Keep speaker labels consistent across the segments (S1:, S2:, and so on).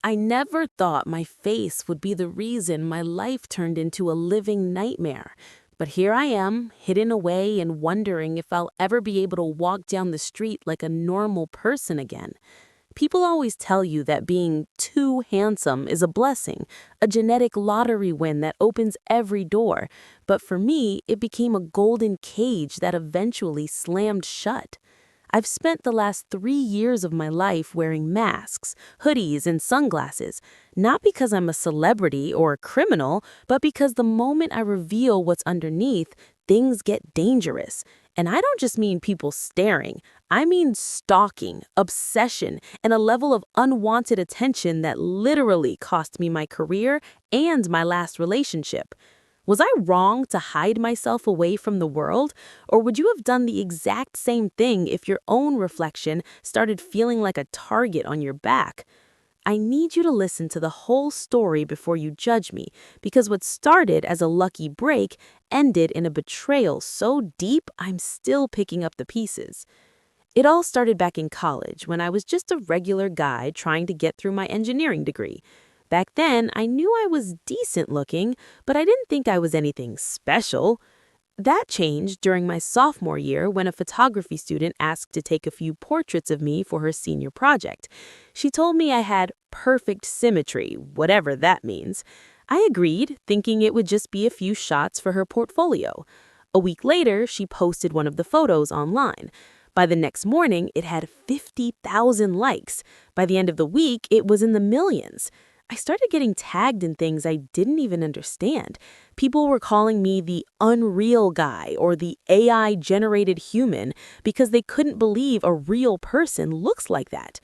S1: I never thought my face would be the reason my life turned into a living nightmare. But here I am, hidden away and wondering if I'll ever be able to walk down the street like a normal person again. People always tell you that being too handsome is a blessing, a genetic lottery win that opens every door. But for me, it became a golden cage that eventually slammed shut. I've spent the last 3 years of my life wearing masks, hoodies, and sunglasses, not because I'm a celebrity or a criminal, but because the moment I reveal what's underneath, things get dangerous. And I don't just mean people staring, I mean stalking, obsession, and a level of unwanted attention that literally cost me my career and my last relationship. Was I wrong to hide myself away from the world? Or would you have done the exact same thing if your own reflection started feeling like a target on your back? I need you to listen to the whole story before you judge me, because what started as a lucky break ended in a betrayal so deep I'm still picking up the pieces. It all started back in college when I was just a regular guy trying to get through my engineering degree. Back then, I knew I was decent looking, but I didn't think I was anything special. That changed during my sophomore year when a photography student asked to take a few portraits of me for her senior project. She told me I had perfect symmetry, whatever that means. I agreed, thinking it would just be a few shots for her portfolio. A week later, she posted one of the photos online. By the next morning, it had 50,000 likes. By the end of the week, it was in the millions. I started getting tagged in things I didn't even understand. People were calling me the unreal guy or the AI-generated human because they couldn't believe a real person looks like that.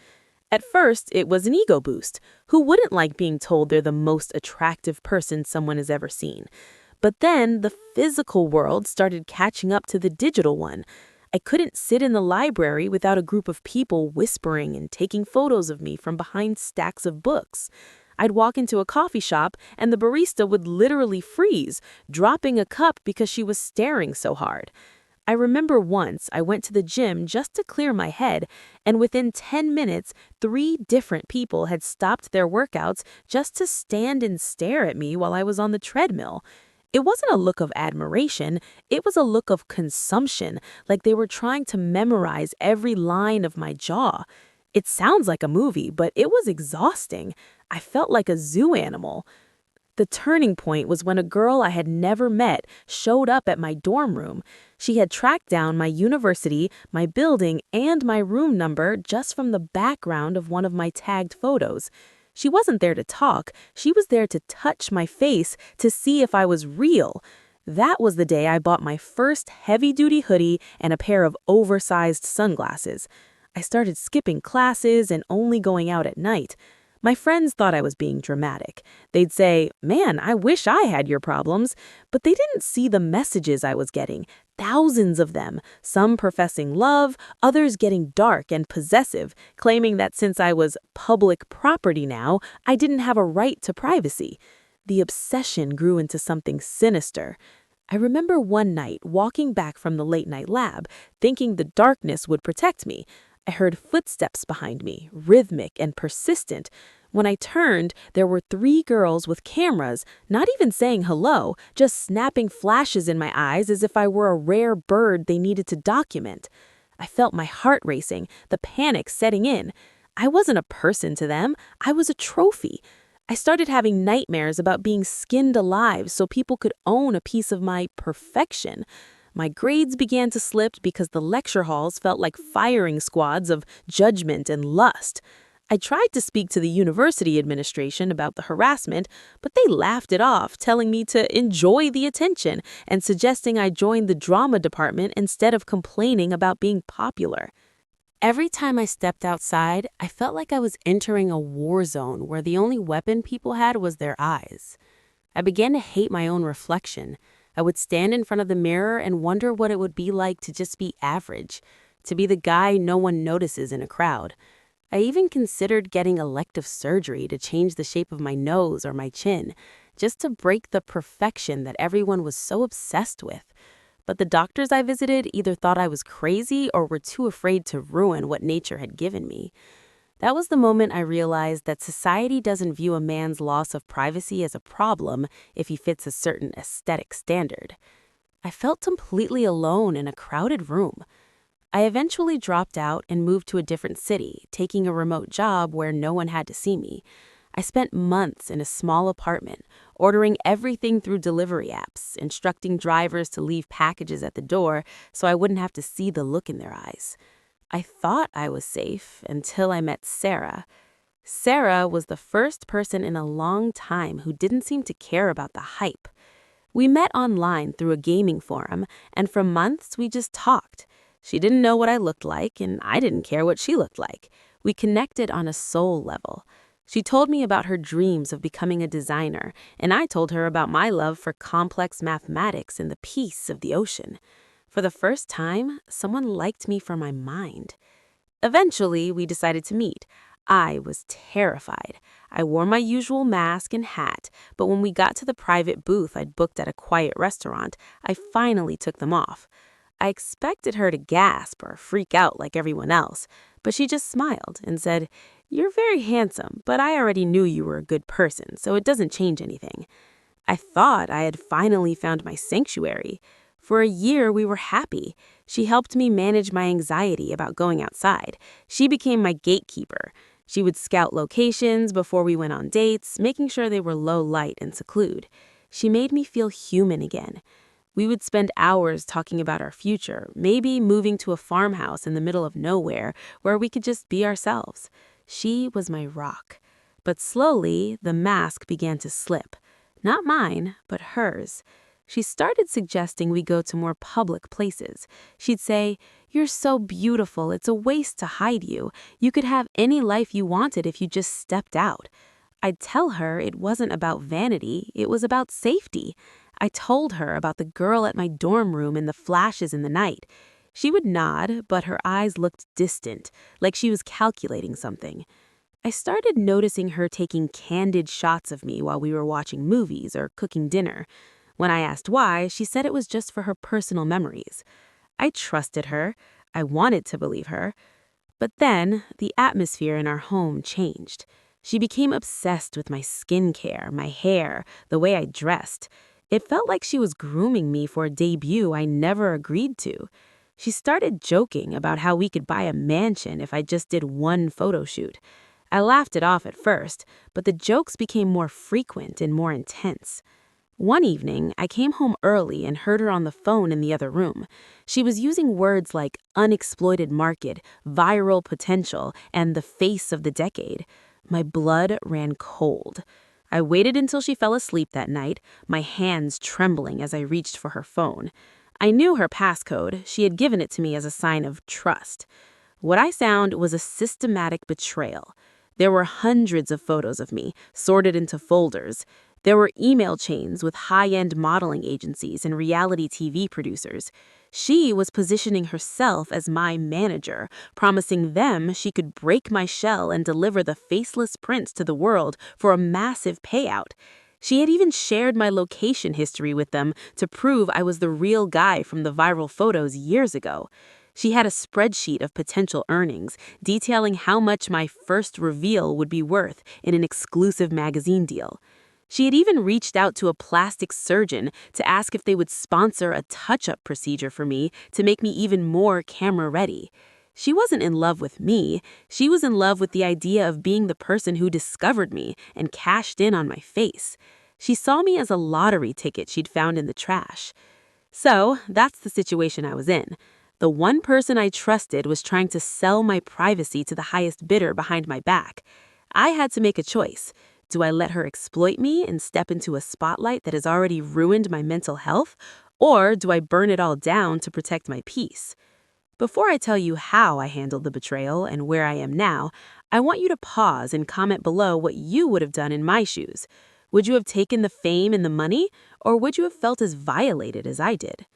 S1: At first, it was an ego boost. Who wouldn't like being told they're the most attractive person someone has ever seen? But then the physical world started catching up to the digital one. I couldn't sit in the library without a group of people whispering and taking photos of me from behind stacks of books. I'd walk into a coffee shop and the barista would literally freeze, dropping a cup because she was staring so hard. I remember once I went to the gym just to clear my head, and within 10 minutes, 3 different people had stopped their workouts just to stand and stare at me while I was on the treadmill. It wasn't a look of admiration, it was a look of consumption, like they were trying to memorize every line of my jaw. It sounds like a movie, but it was exhausting. I felt like a zoo animal. The turning point was when a girl I had never met showed up at my dorm room. She had tracked down my university, my building, and my room number just from the background of one of my tagged photos. She wasn't there to talk, she was there to touch my face to see if I was real. That was the day I bought my first heavy-duty hoodie and a pair of oversized sunglasses. I started skipping classes and only going out at night. My friends thought I was being dramatic. They'd say, "Man, I wish I had your problems." But they didn't see the messages I was getting. Thousands of them, some professing love, others getting dark and possessive, claiming that since I was public property now, I didn't have a right to privacy. The obsession grew into something sinister. I remember one night walking back from the late-night lab, thinking the darkness would protect me. I heard footsteps behind me, rhythmic and persistent. When I turned, there were 3 girls with cameras, not even saying hello, just snapping flashes in my eyes as if I were a rare bird they needed to document. I felt my heart racing, the panic setting in. I wasn't a person to them, I was a trophy. I started having nightmares about being skinned alive so people could own a piece of my perfection. My grades began to slip because the lecture halls felt like firing squads of judgment and lust. I tried to speak to the university administration about the harassment, but they laughed it off, telling me to enjoy the attention and suggesting I join the drama department instead of complaining about being popular. Every time I stepped outside, I felt like I was entering a war zone where the only weapon people had was their eyes. I began to hate my own reflection. I would stand in front of the mirror and wonder what it would be like to just be average, to be the guy no one notices in a crowd. I even considered getting elective surgery to change the shape of my nose or my chin, just to break the perfection that everyone was so obsessed with. But the doctors I visited either thought I was crazy or were too afraid to ruin what nature had given me. That was the moment I realized that society doesn't view a man's loss of privacy as a problem if he fits a certain aesthetic standard. I felt completely alone in a crowded room. I eventually dropped out and moved to a different city, taking a remote job where no one had to see me. I spent months in a small apartment, ordering everything through delivery apps, instructing drivers to leave packages at the door so I wouldn't have to see the look in their eyes. I thought I was safe until I met Sarah. Sarah was the first person in a long time who didn't seem to care about the hype. We met online through a gaming forum, and for months we just talked. She didn't know what I looked like, and I didn't care what she looked like. We connected on a soul level. She told me about her dreams of becoming a designer, and I told her about my love for complex mathematics and the peace of the ocean. For the first time, someone liked me for my mind. Eventually, we decided to meet. I was terrified. I wore my usual mask and hat, but when we got to the private booth I'd booked at a quiet restaurant, I finally took them off. I expected her to gasp or freak out like everyone else, but she just smiled and said, "You're very handsome, but I already knew you were a good person, so it doesn't change anything." I thought I had finally found my sanctuary. For a year, we were happy. She helped me manage my anxiety about going outside. She became my gatekeeper. She would scout locations before we went on dates, making sure they were low light and secluded. She made me feel human again. We would spend hours talking about our future, maybe moving to a farmhouse in the middle of nowhere where we could just be ourselves. She was my rock. But slowly, the mask began to slip. Not mine, but hers. She started suggesting we go to more public places. She'd say, "You're so beautiful, it's a waste to hide you. You could have any life you wanted if you just stepped out." I'd tell her it wasn't about vanity, it was about safety. I told her about the girl at my dorm room and the flashes in the night. She would nod, but her eyes looked distant, like she was calculating something. I started noticing her taking candid shots of me while we were watching movies or cooking dinner. When I asked why, she said it was just for her personal memories. I trusted her. I wanted to believe her. But then, the atmosphere in our home changed. She became obsessed with my skincare, my hair, the way I dressed. It felt like she was grooming me for a debut I never agreed to. She started joking about how we could buy a mansion if I just did one photo shoot. I laughed it off at first, but the jokes became more frequent and more intense. One evening, I came home early and heard her on the phone in the other room. She was using words like unexploited market, viral potential, and the face of the decade. My blood ran cold. I waited until she fell asleep that night, my hands trembling as I reached for her phone. I knew her passcode. She had given it to me as a sign of trust. What I found was a systematic betrayal. There were hundreds of photos of me, sorted into folders. There were email chains with high-end modeling agencies and reality TV producers. She was positioning herself as my manager, promising them she could break my shell and deliver the faceless prince to the world for a massive payout. She had even shared my location history with them to prove I was the real guy from the viral photos years ago. She had a spreadsheet of potential earnings, detailing how much my first reveal would be worth in an exclusive magazine deal. She had even reached out to a plastic surgeon to ask if they would sponsor a touch-up procedure for me to make me even more camera-ready. She wasn't in love with me. She was in love with the idea of being the person who discovered me and cashed in on my face. She saw me as a lottery ticket she'd found in the trash. So, that's the situation I was in. The one person I trusted was trying to sell my privacy to the highest bidder behind my back. I had to make a choice. Do I let her exploit me and step into a spotlight that has already ruined my mental health? Or do I burn it all down to protect my peace? Before I tell you how I handled the betrayal and where I am now, I want you to pause and comment below what you would have done in my shoes. Would you have taken the fame and the money, or would you have felt as violated as I did?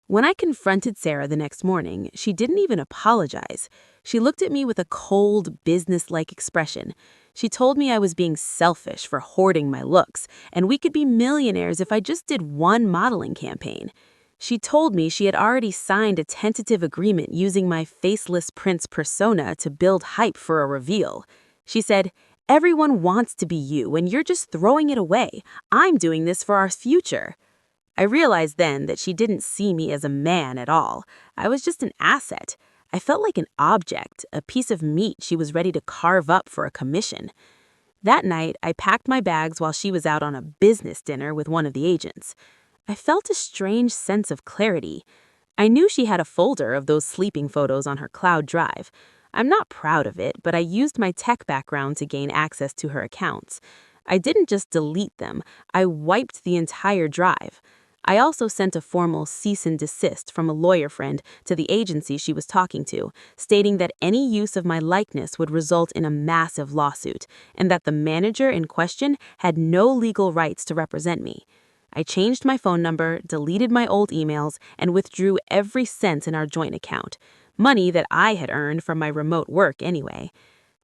S1: When I confronted Sarah the next morning, she didn't even apologize. She looked at me with a cold, business-like expression. She told me I was being selfish for hoarding my looks, and we could be millionaires if I just did one modeling campaign. She told me she had already signed a tentative agreement using my faceless prince persona to build hype for a reveal. She said, "Everyone wants to be you, and you're just throwing it away. I'm doing this for our future." I realized then that she didn't see me as a man at all. I was just an asset. I felt like an object, a piece of meat she was ready to carve up for a commission. That night, I packed my bags while she was out on a business dinner with one of the agents. I felt a strange sense of clarity. I knew she had a folder of those sleeping photos on her cloud drive. I'm not proud of it, but I used my tech background to gain access to her accounts. I didn't just delete them, I wiped the entire drive. I also sent a formal cease and desist from a lawyer friend to the agency she was talking to, stating that any use of my likeness would result in a massive lawsuit, and that the manager in question had no legal rights to represent me. I changed my phone number, deleted my old emails, and withdrew every cent in our joint account, money that I had earned from my remote work anyway.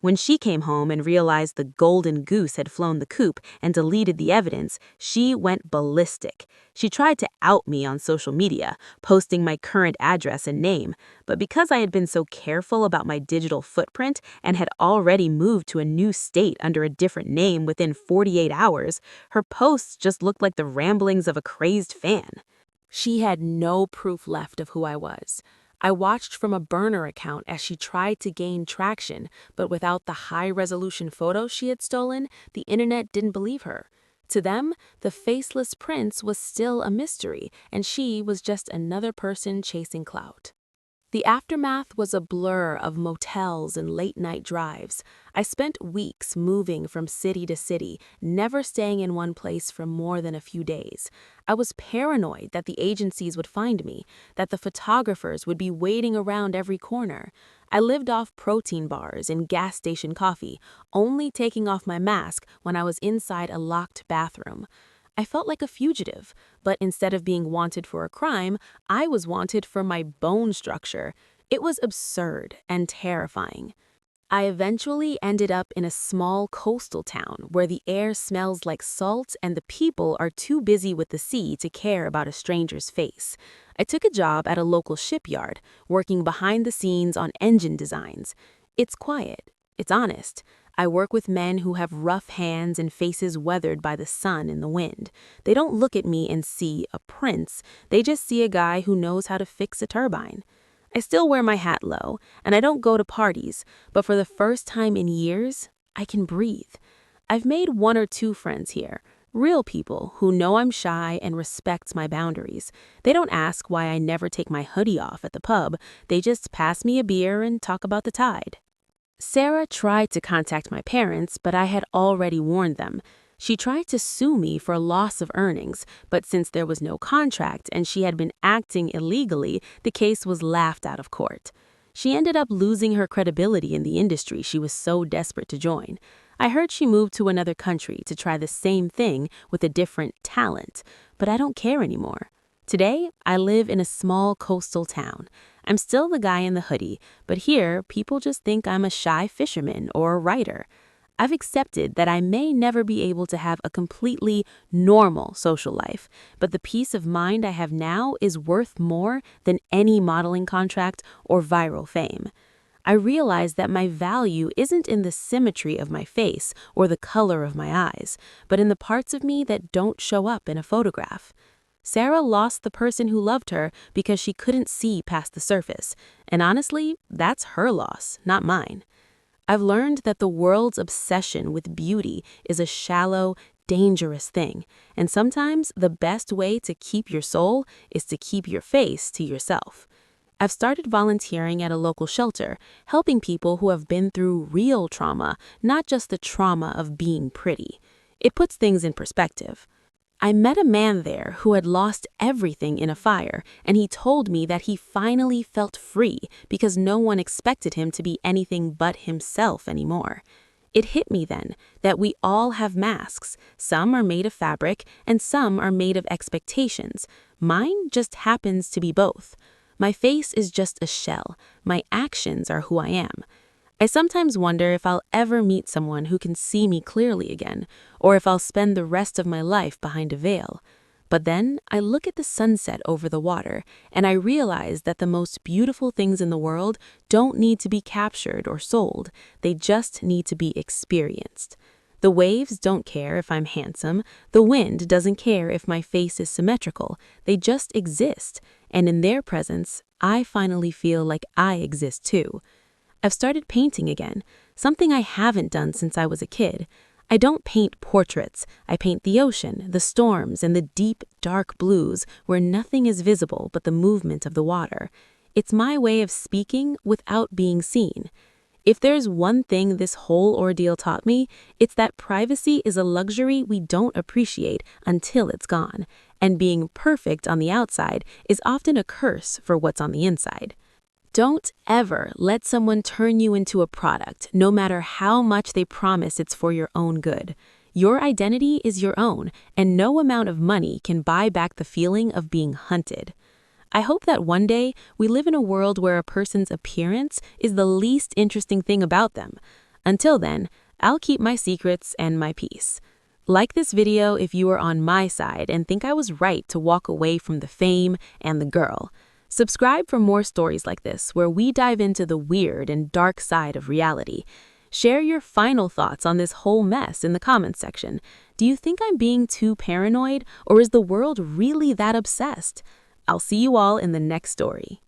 S1: When she came home and realized the golden goose had flown the coop and deleted the evidence, she went ballistic. She tried to out me on social media, posting my current address and name, but because I had been so careful about my digital footprint and had already moved to a new state under a different name within 48 hours, her posts just looked like the ramblings of a crazed fan. She had no proof left of who I was. I watched from a burner account as she tried to gain traction, but without the high-resolution photos she had stolen, the internet didn't believe her. To them, the faceless prince was still a mystery, and she was just another person chasing clout. The aftermath was a blur of motels and late-night drives. I spent weeks moving from city to city, never staying in one place for more than a few days. I was paranoid that the agencies would find me, that the photographers would be waiting around every corner. I lived off protein bars and gas station coffee, only taking off my mask when I was inside a locked bathroom. I felt like a fugitive, but instead of being wanted for a crime, I was wanted for my bone structure. It was absurd and terrifying. I eventually ended up in a small coastal town where the air smells like salt and the people are too busy with the sea to care about a stranger's face. I took a job at a local shipyard, working behind the scenes on engine designs. It's quiet. It's honest. I work with men who have rough hands and faces weathered by the sun and the wind. They don't look at me and see a prince. They just see a guy who knows how to fix a turbine. I still wear my hat low, and I don't go to parties, but for the first time in years, I can breathe. I've made one or two friends here, real people who know I'm shy and respect my boundaries. They don't ask why I never take my hoodie off at the pub. They just pass me a beer and talk about the tide. Sarah tried to contact my parents, but I had already warned them. She tried to sue me for loss of earnings, but since there was no contract and she had been acting illegally, the case was laughed out of court. She ended up losing her credibility in the industry she was so desperate to join. I heard she moved to another country to try the same thing with a different talent, but I don't care anymore. Today, I live in a small coastal town. I'm still the guy in the hoodie, but here, people just think I'm a shy fisherman or a writer. I've accepted that I may never be able to have a completely normal social life, but the peace of mind I have now is worth more than any modeling contract or viral fame. I realize that my value isn't in the symmetry of my face or the color of my eyes, but in the parts of me that don't show up in a photograph. Sarah lost the person who loved her because she couldn't see past the surface, and honestly, that's her loss, not mine. I've learned that the world's obsession with beauty is a shallow, dangerous thing, and sometimes the best way to keep your soul is to keep your face to yourself. I've started volunteering at a local shelter, helping people who have been through real trauma, not just the trauma of being pretty. It puts things in perspective. I met a man there who had lost everything in a fire, and he told me that he finally felt free because no one expected him to be anything but himself anymore. It hit me then that we all have masks. Some are made of fabric, and some are made of expectations. Mine just happens to be both. My face is just a shell. My actions are who I am. I sometimes wonder if I'll ever meet someone who can see me clearly again, or if I'll spend the rest of my life behind a veil. But then I look at the sunset over the water, and I realize that the most beautiful things in the world don't need to be captured or sold, they just need to be experienced. The waves don't care if I'm handsome, the wind doesn't care if my face is symmetrical, they just exist, and in their presence, I finally feel like I exist too. I've started painting again, something I haven't done since I was a kid. I don't paint portraits, I paint the ocean, the storms, and the deep, dark blues where nothing is visible but the movement of the water. It's my way of speaking without being seen. If there's one thing this whole ordeal taught me, it's that privacy is a luxury we don't appreciate until it's gone, and being perfect on the outside is often a curse for what's on the inside. Don't ever let someone turn you into a product, no matter how much they promise it's for your own good. Your identity is your own, and no amount of money can buy back the feeling of being hunted. I hope that one day we live in a world where a person's appearance is the least interesting thing about them. Until then, I'll keep my secrets and my peace. Like this video if you are on my side and think I was right to walk away from the fame and the girl. Subscribe for more stories like this where we dive into the weird and dark side of reality. Share your final thoughts on this whole mess in the comments section. Do you think I'm being too paranoid, or is the world really that obsessed? I'll see you all in the next story.